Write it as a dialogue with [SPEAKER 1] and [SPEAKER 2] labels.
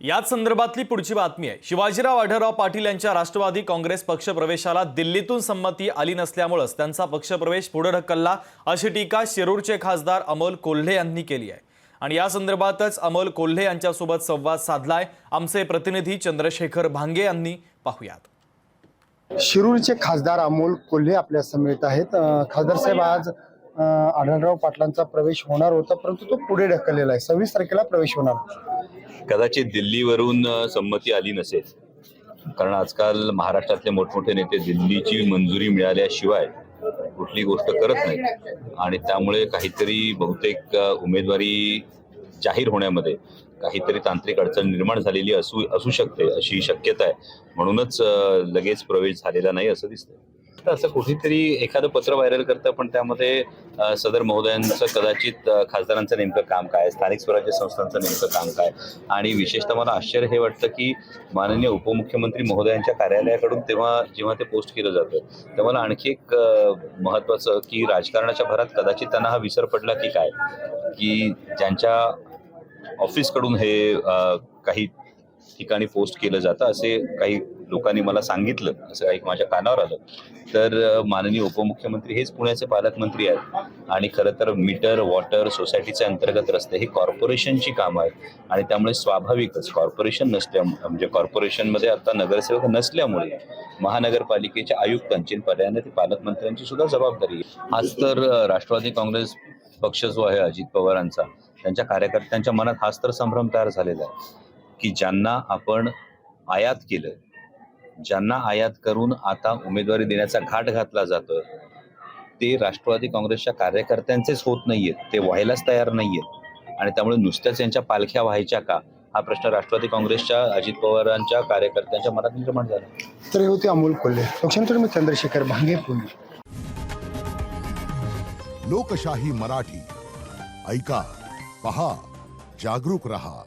[SPEAKER 1] याच संदर्भातली पुढची बातमी आहे। शिवाजीराव आढळराव पाटील यांच्या राष्ट्रवादी काँग्रेस पक्षप्रवेशाला दिल्लीतून संमती आली नसल्यामुळेच त्यांचा पक्षप्रवेश पुढे ढकलला अशी टीका शिरूरचे खासदार अमोल कोल्हे यांनी केली आहे। आणि या संदर्भातच अमोल कोल्हे यांच्यासोबत संवाद साधलाय आमचे प्रतिनिधी चंद्रशेखर भांगे यांनी। पाहूयात।
[SPEAKER 2] शिरूरचे खासदार अमोल कोल्हे आपल्या समेत आहेत। खासदार साहेब, आज आढळराव पाटलांचा प्रवेश होणार होता, परंतु तो पुढे ढकललेला आहे। 26 तारखेला प्रवेश होणार।
[SPEAKER 3] कदाचित दिल्लीवरून संमती आली नसेल, कारण आजकाल महाराष्ट्रातले मोठमोठे नेते दिल्लीची मंजुरी मिळाल्याशिवाय कुठली गोष्ट करत नाहीत आणि त्यामुळे काहीतरी बहुतेक उमेदवारी जाहीर होण्यामध्ये काहीतरी तांत्रिक अडचण निर्माण झालेली असू शकते अशी शक्यता आहे। म्हणूनच लगेच प्रवेश झालेला नाही असं दिसतंय। असं कुठेतरी एखादं पत्र व्हायरल करतं, पण त्यामध्ये सदर महोदयांचं कदाचित खासदारांचं नेमकं काम काय, स्थानिक स्वराज्य संस्थांचं नेमकं काम काय, आणि विशेषतः मला आश्चर्य हे वाटतं की माननीय उपमुख्यमंत्री महोदयांच्या कार्यालयाकडून जेव्हा ते पोस्ट केलं जातं तेव्हा आणखी एक महत्त्वाचं की राजकारणाच्या भरात कदाचित त्यांना हा विसर पडला की काय, की ज्यांच्या ऑफिसकडून हे काही ठिकाणी पोस्ट केलं जातं असे काही लोकांनी मला सांगितलं, असं काही माझ्या कानावर आलं। तर माननीय उपमुख्यमंत्री हेच पुण्याचे पालकमंत्री आहेत आणि खरं तर मीटर, वॉटर, सोसायटीचे अंतर्गत रस्ते ही कॉर्पोरेशनची कामं आहेत आणि त्यामुळे स्वाभाविकच कॉर्पोरेशन म्हणजे कॉर्पोरेशनमध्ये आता नगरसेवक नसल्यामुळे महानगरपालिकेच्या आयुक्तांची पर्यायाने ती पालकमंत्र्यांची सुद्धा जबाबदारी आहे। आज तर राष्ट्रवादी काँग्रेस पक्ष जो आहे अजित पवारांचा, त्यांच्या कार्यकर्त्यांच्या मनात हाच तर संभ्रम तयार झालेला आहे की ज्यांना आपण आयात केलं, ज्यांना आयात करून आता उमेदवारी देण्याचा घाट घातला जातोय, ते राष्ट्रवादी काँग्रेसच्या कार्यकर्त्यांचेच होत नाहीयेत, ते व्हायलाच तयार नाहीयेत आणि त्यामुळे नुसत्याच यांच्या पालख्या व्हायच्या का, हा प्रश्न राष्ट्रवादी काँग्रेसच्या अजित पवारांच्या कार्यकर्त्यांच्या मनात निर्माण झाला।
[SPEAKER 2] तर हे होते अमोल कोल्हे। लोकशाहीतून मी चंद्रशेखर भांगे, पुणे।
[SPEAKER 4] लोकशाही मराठी ऐका, पहा, जागरूक रहा।